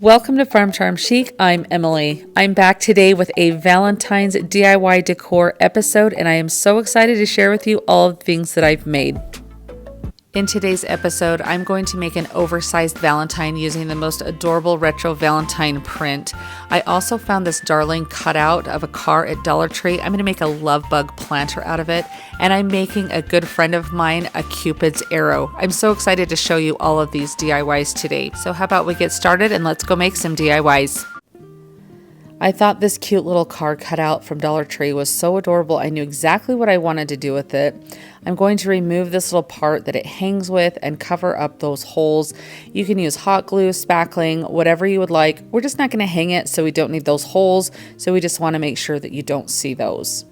Welcome to Farm Charm Chic. I'm Emily. I'm back today with a Valentine's DIY decor episode, and I am so excited to share with you all of the things that I've made. In today's episode, I'm going to make an oversized Valentine using the most adorable retro Valentine print. I also found this darling cutout of a car at Dollar Tree. I'm going to make a love bug planter out of it, and I'm making a good friend of mine a Cupids Arrow. I'm so excited to show you all of these DIYs today. So how about we get started and let's go make some DIYs. I thought this cute little car cutout from Dollar Tree was so adorable. I knew exactly what I wanted to do with it. I'm going to remove this little part that it hangs with and cover up those holes. You can use hot glue, spackling, whatever you would like. We're just not going to hang it, so we don't need those holes. So we just want to make sure that you don't see those.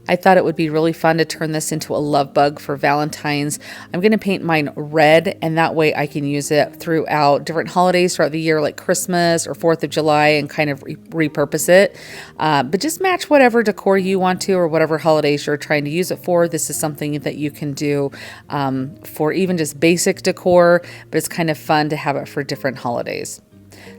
I thought it would be really fun to turn this into a love bug for Valentine's. I'm going to paint mine red, and that way I can use it throughout different holidays throughout the year, like Christmas or 4th of July, and kind of repurpose it. But just match whatever decor you want to, or whatever holidays you're trying to use it for. This is something that you can do for even just basic decor, but it's kind of fun to have it for different holidays.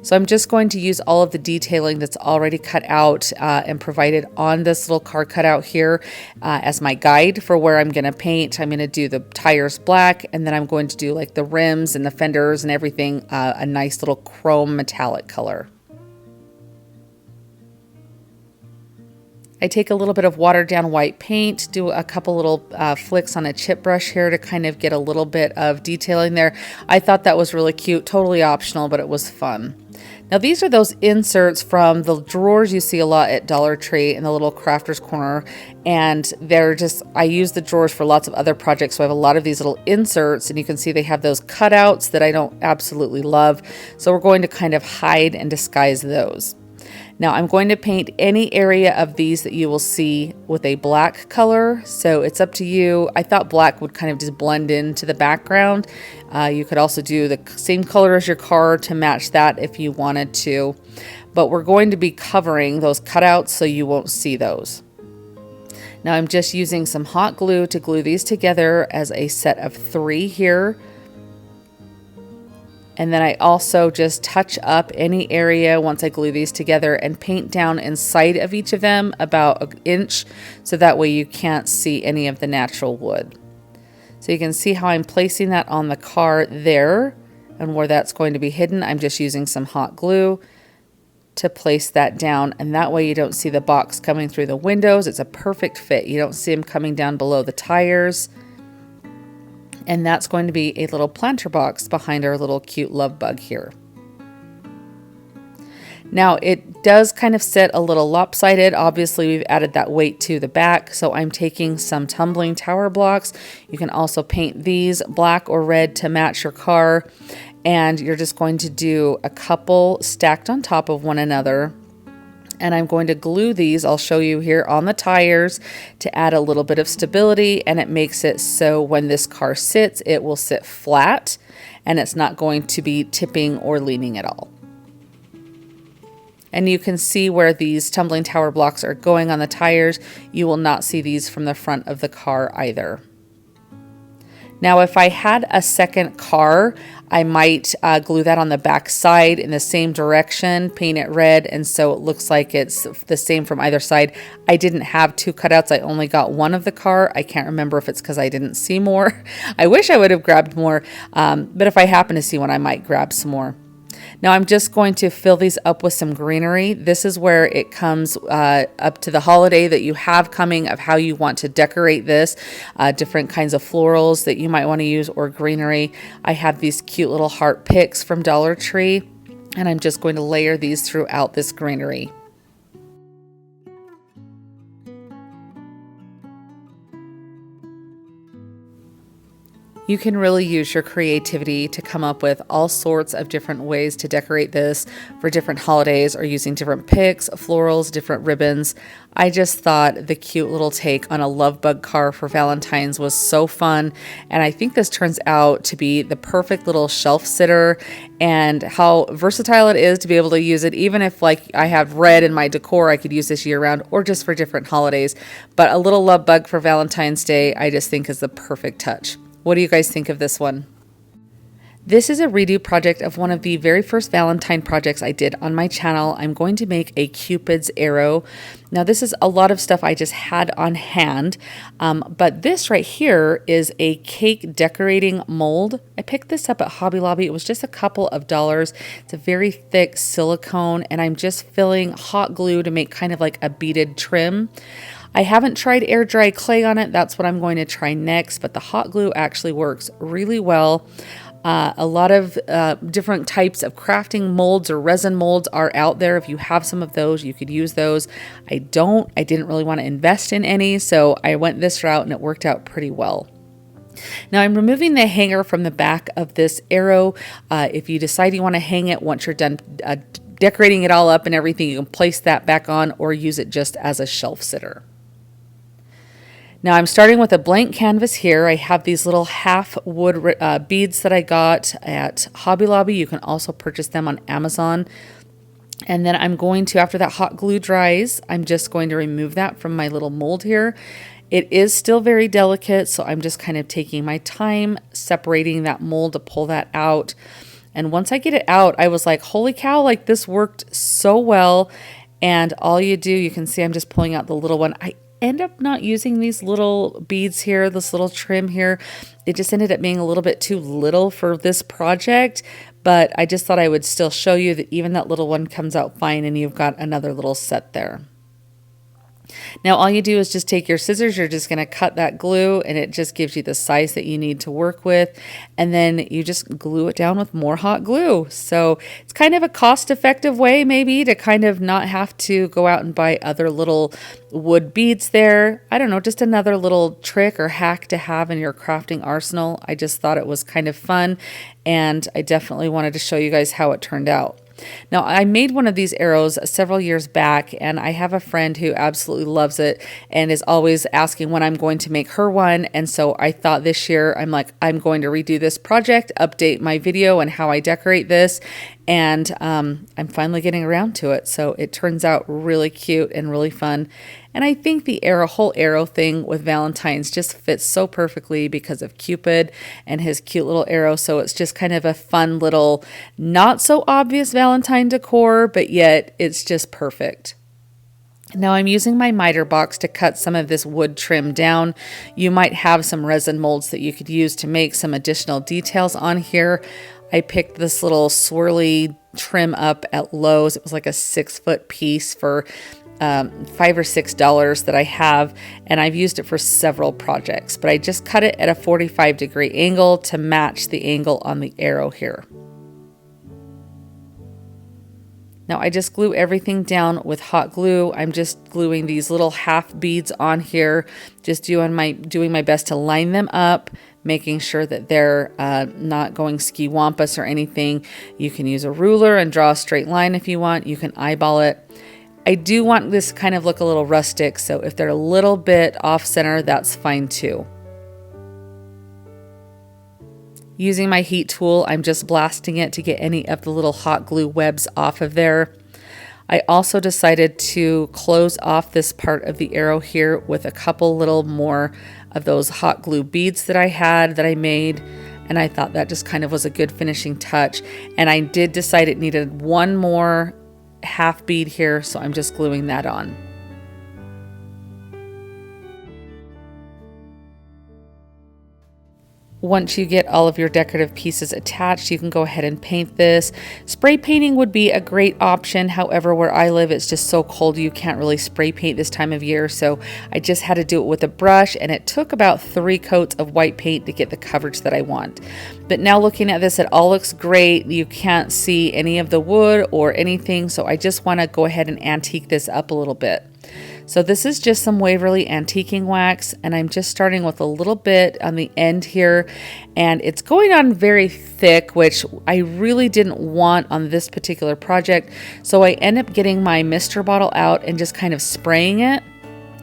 So I'm just going to use all of the detailing that's already cut out and provided on this little car cutout here as my guide for where I'm going to paint. I'm going to do the tires black, and then I'm going to do like the rims and the fenders and everything a nice little chrome metallic color. I take a little bit of watered down white paint, do a couple little flicks on a chip brush here to kind of get a little bit of detailing there. I thought that was really cute, totally optional, but it was fun. Now these are those inserts from the drawers you see a lot at Dollar Tree in the little crafter's corner, and they're just, I use the drawers for lots of other projects, so I have a lot of these little inserts, and you can see they have those cutouts that I don't absolutely love, so we're going to kind of hide and disguise those. Now I'm going to paint any area of these that you will see with a black color, so it's up to you. I thought black would kind of just blend into the background. You could also do the same color as your car to match that if you wanted to, but we're going to be covering those cutouts so you won't see those. Now I'm just using some hot glue to glue these together as a set of 3 here. And then I also just touch up any area once I glue these together and paint down inside of each of them about 1 inch, so that way you can't see any of the natural wood. So you can see how I'm placing that on the car there, and where that's going to be hidden, I'm just using some hot glue to place that down, and that way you don't see the box coming through the windows. It's a perfect fit. You don't see them coming down below the tires. And that's going to be a little planter box behind our little cute love bug here. Now it does kind of sit a little lopsided. Obviously we've added that weight to the back, so I'm taking some tumbling tower blocks. You can also paint these black or red to match your car, and you're just going to do a couple stacked on top of one another. And I'm going to glue these, I'll show you here, on the tires to add a little bit of stability, and it makes it so when this car sits, it will sit flat and it's not going to be tipping or leaning at all. And you can see where these tumbling tower blocks are going on the tires. You will not see these from the front of the car either. Now if I had a second car, I might glue that on the back side in the same direction, paint it red, and so it looks like it's the same from either side. I didn't have 2 cutouts. I only got 1 of the car. I can't remember if it's because I didn't see more. I wish I would have grabbed more, but if I happen to see one, I might grab some more. Now I'm just going to fill these up with some greenery. This is where it comes up to the holiday that you have coming of how you want to decorate this. Different kinds of florals that you might want to use, or greenery. I have these cute little heart picks from Dollar Tree, and I'm just going to layer these throughout this greenery. You can really use your creativity to come up with all sorts of different ways to decorate this for different holidays, or using different picks, florals, different ribbons. I just thought the cute little take on a love bug car for Valentine's was so fun, and I think this turns out to be the perfect little shelf sitter, and how versatile it is to be able to use it even if, like, I have red in my decor. I could use this year round or just for different holidays, but a little love bug for Valentine's Day I just think is the perfect touch. What do you guys think of this one? This is a redo project of one of the very first Valentine projects I did on my channel. I'm going to make a Cupids Arrow. Now this is a lot of stuff I just had on hand, but this right here is a cake decorating mold. I picked this up at Hobby Lobby. It was just a couple of dollars. It's a very thick silicone, and I'm just filling hot glue to make kind of like a beaded trim. I haven't tried air dry clay on it. That's what I'm going to try next, but the hot glue actually works really well. A lot of different types of crafting molds or resin molds are out there. If you have some of those, you could use those. I didn't really want to invest in any, so I went this route and it worked out pretty well. Now I'm removing the hanger from the back of this arrow. If you decide you want to hang it once you're done decorating it all up and everything, you can place that back on or use it just as a shelf sitter. Now I'm starting with a blank canvas here. I have these little half wood beads that I got at Hobby Lobby. You can also purchase them on Amazon. And then I'm going to, after that hot glue dries, I'm just going to remove that from my little mold here. It is still very delicate, so I'm just kind of taking my time separating that mold to pull that out. And once I get it out, I was like, holy cow, like this worked so well. And all you do, you can see I'm just pulling out the little one. I end up not using these little beads here, this little trim here. It just ended up being a little bit too little for this project, but I just thought I would still show you that even that little one comes out fine and you've got another little set there. Now all you do is just take your scissors, you're just going to cut that glue and it just gives you the size that you need to work with, and then you just glue it down with more hot glue. So it's kind of a cost-effective way maybe to kind of not have to go out and buy other little wood beads there. I don't know, just another little trick or hack to have in your crafting arsenal. I just thought it was kind of fun, and I definitely wanted to show you guys how it turned out. Now, I made one of these arrows several years back, and I have a friend who absolutely loves it and is always asking when I'm going to make her one. And so I thought this year, I'm like, I'm going to redo this project, update my video and how I decorate this. And I'm finally getting around to it. So it turns out really cute and really fun. And I think the whole arrow thing with Valentine's just fits so perfectly because of Cupid and his cute little arrow. So it's just kind of a fun little, not so obvious Valentine decor, but yet it's just perfect. Now I'm using my miter box to cut some of this wood trim down. You might have some resin molds that you could use to make some additional details on here. I picked this little swirly trim up at Lowe's. It was like a 6-foot piece for $5 or $6 that I have, and I've used it for several projects, but I just cut it at a 45-degree angle to match the angle on the arrow here. Now I just glue everything down with hot glue. I'm just gluing these little half beads on here, just doing my best to line them up, making sure that they're not going ski-wampus or anything. You can use a ruler and draw a straight line if you want. You can eyeball it. I do want this kind of look a little rustic, so if they're a little bit off center, that's fine too. Using my heat tool, I'm just blasting it to get any of the little hot glue webs off of there. I also decided to close off this part of the arrow here with a couple little more of those hot glue beads that I made, and I thought that just kind of was a good finishing touch. And I did decide it needed one more half bead here, so I'm just gluing that on. Once you get all of your decorative pieces attached, you can go ahead and paint this. Spray painting would be a great option. However, where I live, it's just so cold you can't really spray paint this time of year. So I just had to do it with a brush, and it took about 3 coats of white paint to get the coverage that I want. But now looking at this, it all looks great. You can't see any of the wood or anything. So I just want to go ahead and antique this up a little bit. So this is just some Waverly antiquing wax, and I'm just starting with a little bit on the end here, and it's going on very thick, which I really didn't want on this particular project. So I end up getting my mister bottle out and just kind of spraying it.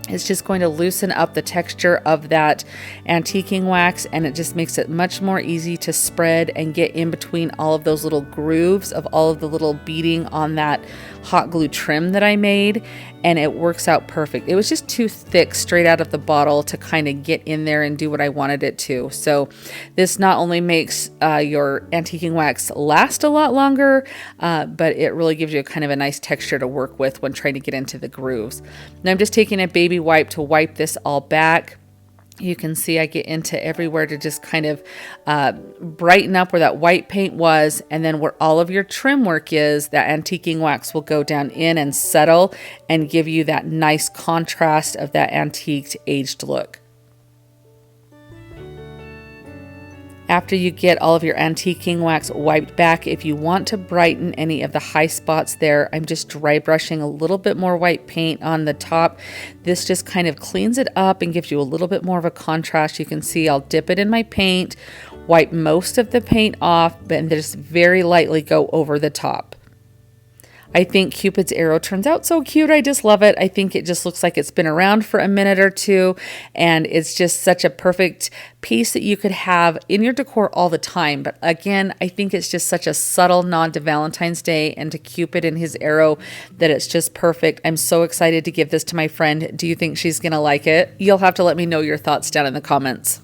It's just going to loosen up the texture of that antiquing wax, and it just makes it much more easy to spread and get in between all of those little grooves of all of the little beading on that hot glue trim that I made, and it works out perfect. It was just too thick straight out of the bottle to kind of get in there and do what I wanted it to. So this not only makes your antiquing wax last a lot longer, but it really gives you kind of a nice texture to work with when trying to get into the grooves. Now I'm just taking a baby wipe to wipe this all back. You can see I get into everywhere to just kind of brighten up where that white paint was, and then where all of your trim work is, that antiquing wax will go down in and settle and give you that nice contrast of that antiqued aged look. After you get all of your antiquing wax wiped back, if you want to brighten any of the high spots there, I'm just dry brushing a little bit more white paint on the top. This just kind of cleans it up and gives you a little bit more of a contrast. You can see I'll dip it in my paint, wipe most of the paint off, but just very lightly go over the top. I think Cupid's Arrow turns out so cute. I just love it. I think it just looks like it's been around for a minute or two, and it's just such a perfect piece that you could have in your decor all the time. But again, I think it's just such a subtle nod to Valentine's Day and to Cupid and his arrow that it's just perfect. I'm so excited to give this to my friend. Do you think she's gonna like it? You'll have to let me know your thoughts down in the comments.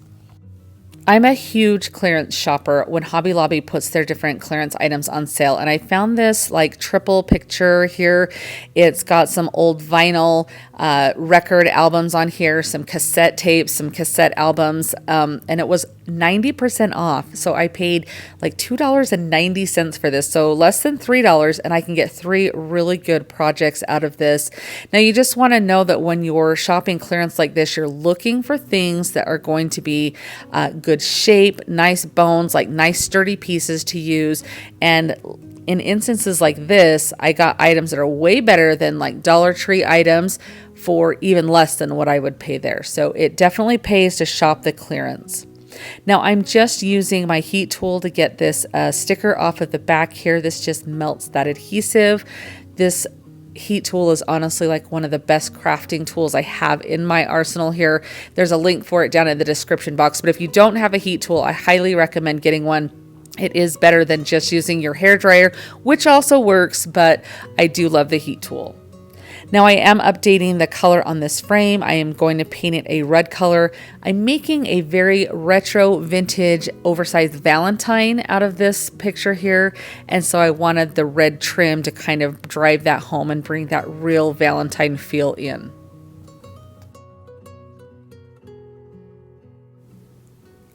I'm a huge clearance shopper when Hobby Lobby puts their different clearance items on sale, and I found this like triple picture here. It's got some old vinyl record albums on here, some cassette tapes, some cassette albums, and it was 90% off. So I paid like $2.90 for this, so less than $3, and I can get 3 really good projects out of this. Now you just want to know that when you're shopping clearance like this, you're looking for things that are going to be good shape, nice bones, like nice sturdy pieces to use. And in instances like this, I got items that are way better than like Dollar Tree items for even less than what I would pay there. So it definitely pays to shop the clearance. Now I'm just using my heat tool to get this sticker off of the back here. This just melts that adhesive. This heat tool is honestly like one of the best crafting tools I have in my arsenal here. There's a link for it down in the description box, but if you don't have a heat tool, I highly recommend getting one. It is better than just using your hair dryer, which also works, but I do love the heat tool. Now I am updating the color on this frame. I am going to paint it a red color. I'm making a very retro, vintage, oversized Valentine out of this picture here. And so I wanted the red trim to kind of drive that home and bring that real Valentine feel in.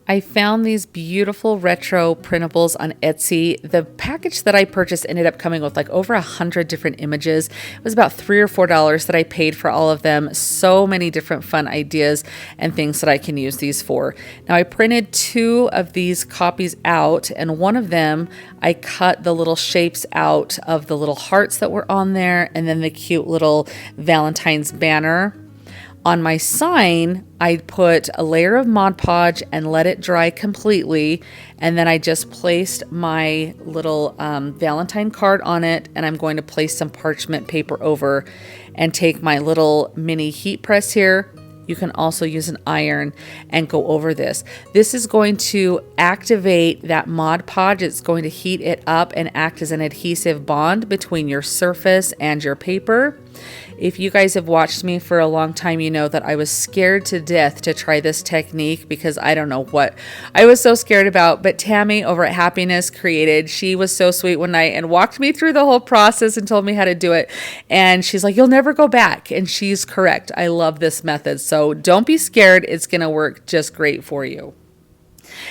I found these beautiful retro printables on Etsy. The package that I purchased ended up coming with like over 100 different images. It was about $3 or $4 that I paid for all of them. So many different fun ideas and things that I can use these for. Now I printed 2 of these copies out, and one of them I cut the little shapes out of the little hearts that were on there, and then the cute little Valentine's banner. On my sign, I put a layer of Mod Podge and let it dry completely. And then I just placed my little Valentine card on it, and I'm going to place some parchment paper over and take my little mini heat press here. You can also use an iron and go over this. This is going to activate that Mod Podge. It's going to heat it up and act as an adhesive bond between your surface and your paper. If you guys have watched me for a long time, you know that I was scared to death to try this technique because I don't know what I was so scared about. But Tammy over at Happiness Created, she was so sweet one night and walked me through the whole process and told me how to do it. And she's like, you'll never go back. And she's correct. I love this method. So don't be scared. It's going to work just great for you.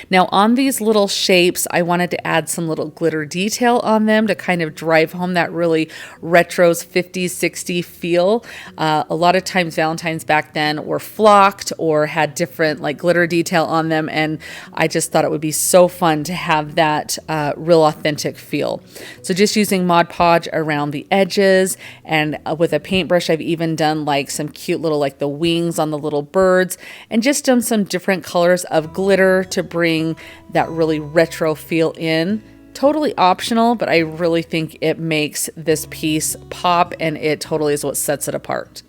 Now on these little shapes, I wanted to add some little glitter detail on them to kind of drive home that really retros 50s, 60s feel. A lot of times Valentines back then were flocked or had different like glitter detail on them, and I just thought it would be so fun to have that real authentic feel. So just using Mod Podge around the edges, and with a paintbrush I've even done like some cute little like the wings on the little birds, and just done some different colors of glitter to bring that really retro feel in. Totally optional, but I really think it makes this piece pop, and it totally is what sets it apart.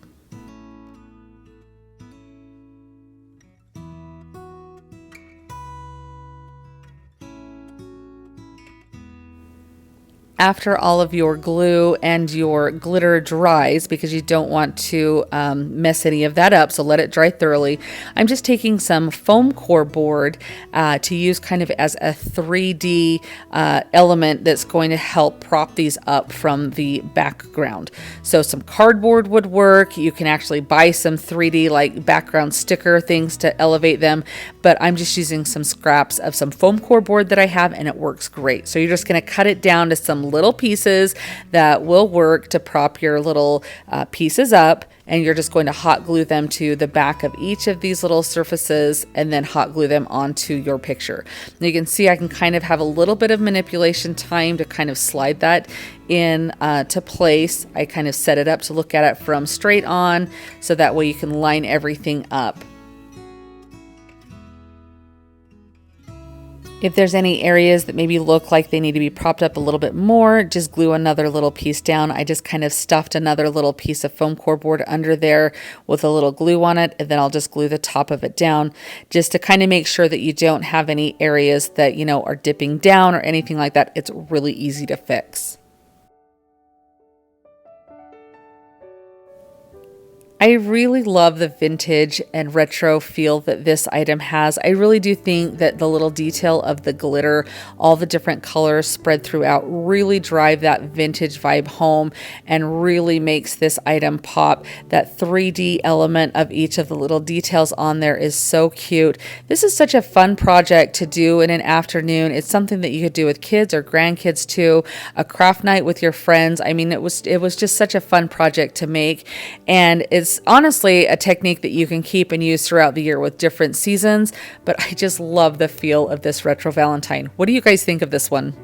After all of your glue and your glitter dries, because you don't want to mess any of that up, so let it dry thoroughly, I'm just taking some foam core board to use kind of as a 3D element that's going to help prop these up from the background. So some cardboard would work. You can actually buy some 3D like background sticker things to elevate them, but I'm just using some scraps of some foam core board that I have, and it works great. So you're just going to cut it down to some little pieces that will work to prop your little pieces up, and you're just going to hot glue them to the back of each of these little surfaces and then hot glue them onto your picture. Now you can see I can kind of have a little bit of manipulation time to kind of slide that in to place. I kind of set it up to look at it from straight on, so that way you can line everything up. If there's any areas that maybe look like they need to be propped up a little bit more, just glue another little piece down. I just kind of stuffed another little piece of foam core board under there with a little glue on it, and then I'll just glue the top of it down just to kind of make sure that you don't have any areas that, you know, are dipping down or anything like that. It's really easy to fix. I really love the vintage and retro feel that this item has. I really do think that the little detail of the glitter, all the different colors spread throughout, really drive that vintage vibe home and really makes this item pop. That 3D element of each of the little details on there is so cute. This is such a fun project to do in an afternoon. It's something that you could do with kids or grandkids too. A craft night with your friends. I mean, it was just such a fun project to make, and it's honestly a technique that you can keep and use throughout the year with different seasons, but I just love the feel of this retro Valentine. What do you guys think of this one?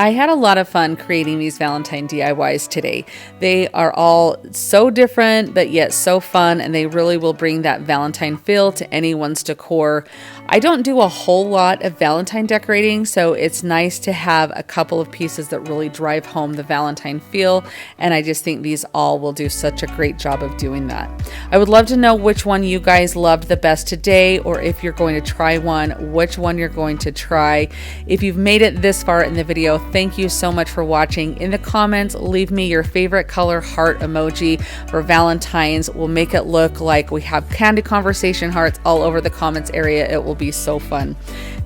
I had a lot of fun creating these Valentine DIYs today. They are all so different, but yet so fun, and they really will bring that Valentine feel to anyone's decor. I don't do a whole lot of Valentine decorating, so it's nice to have a couple of pieces that really drive home the Valentine feel, and I just think these all will do such a great job of doing that. I would love to know which one you guys loved the best today, or if you're going to try one, which one you're going to try. If you've made it this far in the video, thank you so much for watching. In the comments, leave me your favorite color heart emoji for Valentine's. We'll make it look like we have candy conversation hearts all over the comments area. It will be so fun.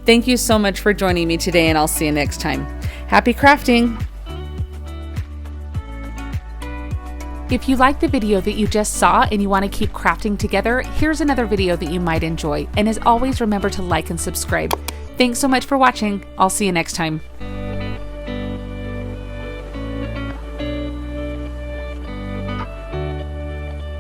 Thank you so much for joining me today, and I'll see you next time. Happy crafting! If you like the video that you just saw and you want to keep crafting together, here's another video that you might enjoy. And as always, remember to like and subscribe. Thanks so much for watching. I'll see you next time.